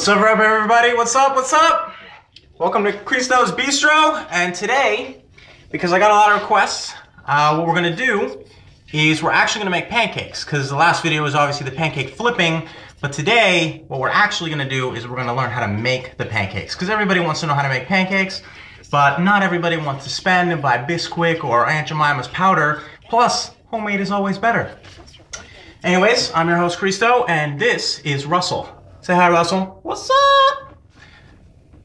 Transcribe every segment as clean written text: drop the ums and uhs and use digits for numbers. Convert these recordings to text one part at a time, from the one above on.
What's up, everybody? What's up? What's up? Welcome to Christo's Bistro. And today, because I got a lot of requests, what we're gonna do is we're actually gonna make pancakes, because the last video was obviously the pancake flipping, but today, what we're actually gonna do is we're gonna learn how to make the pancakes, because everybody wants to know how to make pancakes, but not everybody wants to spend and buy Bisquick or Aunt Jemima's powder. Plus, homemade is always better. Anyways, I'm your host Christo, and this is Russell. Say hi, Russell. What's up?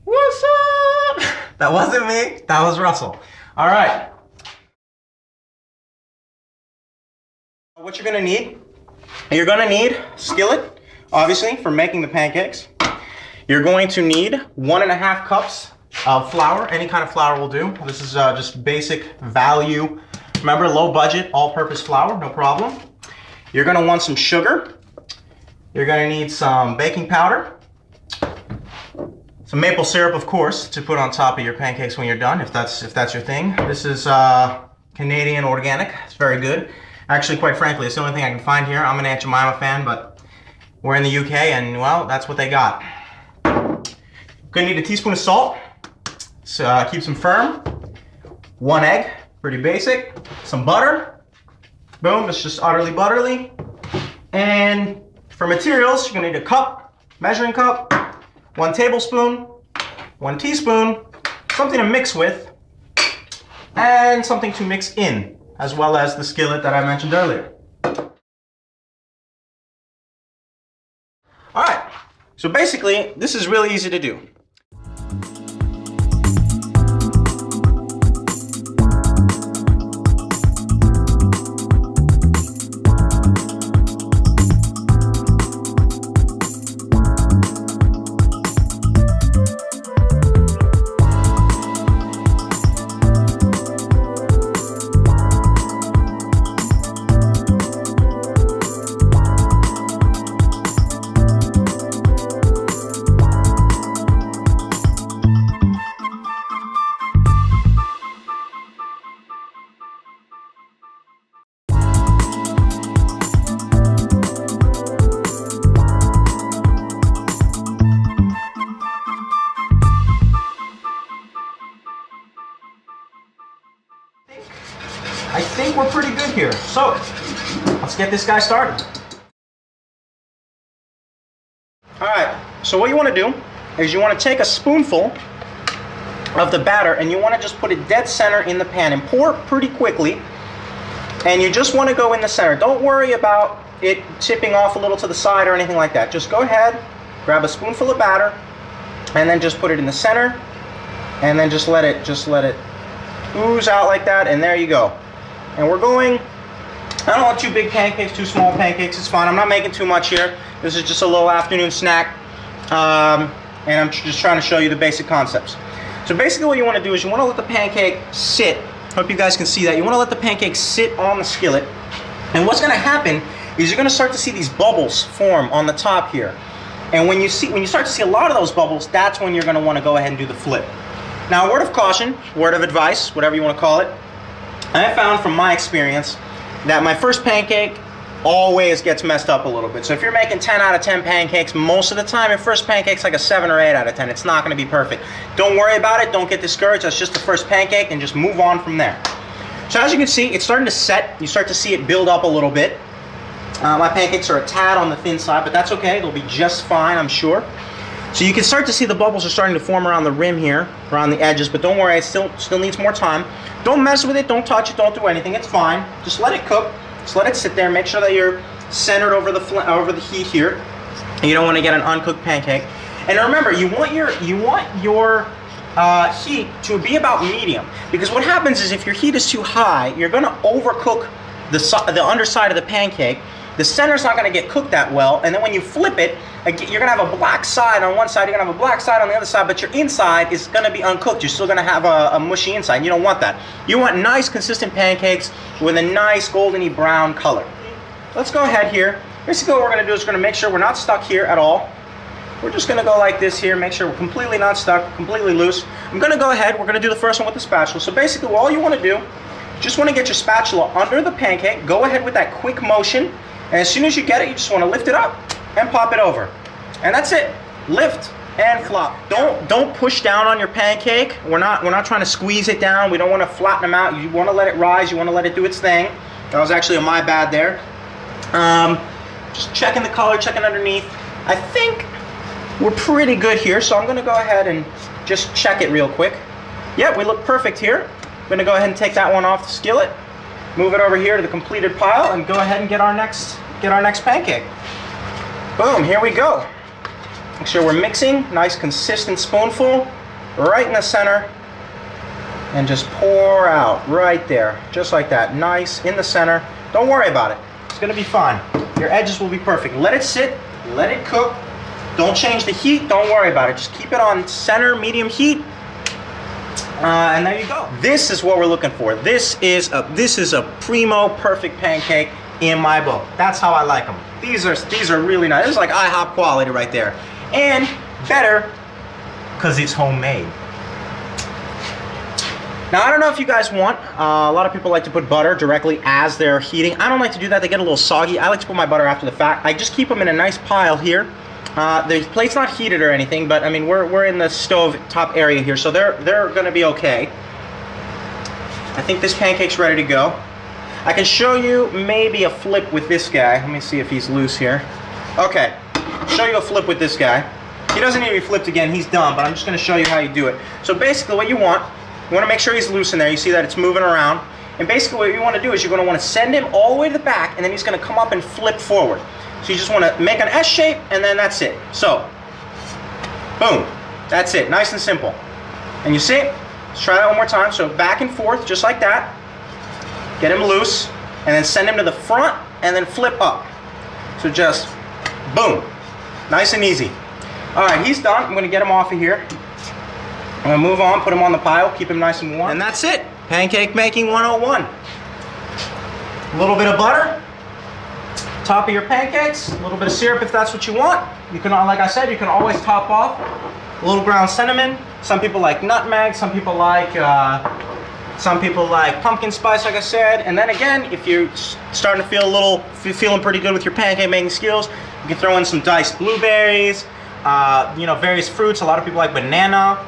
What's up? That wasn't me, that was Russell. All right. What you're gonna need a skillet, obviously, for making the pancakes. You're going to need 1.5 cups of flour. Any kind of flour will do. This is just basic value. Remember, low budget, all-purpose flour, no problem. You're gonna want some sugar. You're gonna need some baking powder. Some maple syrup, of course, to put on top of your pancakes when you're done, if that's your thing. This is Canadian organic. It's very good. Actually, quite frankly, it's the only thing I can find here. I'm an Aunt Jemima fan, but we're in the UK, and well, that's what they got. Gonna need a teaspoon of salt, so keeps them firm. 1 egg, pretty basic. Some butter. Boom, it's just utterly butterly. And for materials, you're gonna need a cup, measuring cup, 1 tablespoon, 1 teaspoon, something to mix with, and something to mix in, as well as the skillet that I mentioned earlier. All right, so basically, this is really easy to do. I think we're pretty good here. So, let's get this guy started. All right, so what you want to do is you want to take a spoonful of the batter and you want to just put it dead center in the pan and pour pretty quickly. And you just want to go in the center. Don't worry about it tipping off a little to the side or anything like that. Just go ahead, grab a spoonful of batter, and then just put it in the center, and then just let it ooze out like that, and there you go. And we're going, I don't want too big pancakes, too small pancakes, it's fine. I'm not making too much here. This is just a little afternoon snack. And I'm just trying to show you the basic concepts. So basically what you want to do is you want to let the pancake sit. Hope you guys can see that. You want to let the pancake sit on the skillet. And what's going to happen is you're going to start to see these bubbles form on the top here. And when you start to see a lot of those bubbles, that's when you're going to want to go ahead and do the flip. Now, a word of caution, word of advice, whatever you want to call it. I have found from my experience that my first pancake always gets messed up a little bit. So if you're making 10 out of 10 pancakes, most of the time your first pancake's like a 7 or 8 out of 10. It's not going to be perfect. Don't worry about it. Don't get discouraged. That's just the first pancake, and just move on from there. So as you can see, it's starting to set. You start to see it build up a little bit. My pancakes are a tad on the thin side, but that's okay. They'll be just fine, I'm sure. So you can start to see the bubbles are starting to form around the rim here, around the edges, but don't worry, it still needs more time. Don't mess with it, don't touch it, don't do anything, it's fine. Just let it cook, just let it sit there, make sure that you're centered over the heat here. You don't want to get an uncooked pancake. And remember, you want your heat to be about medium, because what happens is if your heat is too high, you're going to overcook the underside of the pancake. The center's not going to get cooked that well, and then when you flip it, you're going to have a black side on one side, you're going to have a black side on the other side, but your inside is going to be uncooked. You're still going to have a mushy inside. You don't want that. You want nice, consistent pancakes with a nice goldeny brown color. Let's go ahead here. Basically what we're going to do is we're going to make sure we're not stuck here at all. We're just going to go like this here, make sure we're completely not stuck, completely loose. I'm going to go ahead, we're going to do the first one with the spatula. So basically all you want to do, just want to get your spatula under the pancake, go ahead with that quick motion, and as soon as you get it, you just want to lift it up and pop it over. And that's it. lift and flop. Don't push down on your pancake. We're not trying to squeeze it down. We don't want to flatten them out. You want to let it rise. You want to let it do its thing. That was actually my bad there. Just checking the color, checking underneath. I think we're pretty good here, so I'm going to go ahead and just check it real quick. Yeah, we look perfect here. I'm going to go ahead and take that one off the skillet, move it over here to the completed pile, and go ahead and get our next pancake. Boom, here we go. Make sure we're mixing, nice consistent spoonful, right in the center, and just pour out right there, just like that, nice in the center. Don't worry about it, it's gonna be fine. Your edges will be perfect. Let it sit, let it cook. Don't change the heat, don't worry about it. Just keep it on center, medium heat, and there you go. This is what we're looking for. This is a primo perfect pancake in my book. That's how I like them. These are really nice. This is like IHOP quality right there. And better because it's homemade. Now, I don't know if you guys want, a lot of people like to put butter directly as they're heating. I don't like to do that, they get a little soggy. I like to put my butter after the fact. I just keep them in a nice pile here. The plate's not heated or anything, but I mean, we're in the stove top area here, so they're gonna be okay. I think this pancake's ready to go. I can show you maybe a flip with this guy. Let me see if he's loose here. Okay. Show you a flip with this guy. He doesn't need to be flipped again, he's done, but I'm just going to show you how you do it. So basically what you want to make sure he's loose in there. You see that it's moving around. And basically what you want to do is you're going to want to send him all the way to the back, and then he's going to come up and flip forward. So you just want to make an S shape, and then that's it. So, boom. That's it. Nice and simple. And you see? Let's try that one more time. So back and forth, just like that. Get him loose, and then send him to the front, and then flip up. So just, boom. Nice and easy. All right, he's done. I'm going to get him off of here. I'm going to move on, put him on the pile, keep him nice and warm. And that's it. Pancake making 101. A little bit of butter. Top of your pancakes. A little bit of syrup if that's what you want. You can, like I said, you can always top off a little ground cinnamon. Some people like nutmeg. Some people like pumpkin spice, like I said. And then again, if you're starting to feel feeling pretty good with your pancake making skills, you can throw in some diced blueberries, you know, various fruits. A lot of people like banana.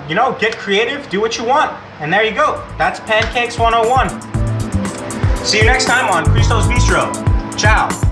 You know, get creative, do what you want. And there you go. That's Pancakes 101. See you next time on Christo's Bistro. Ciao.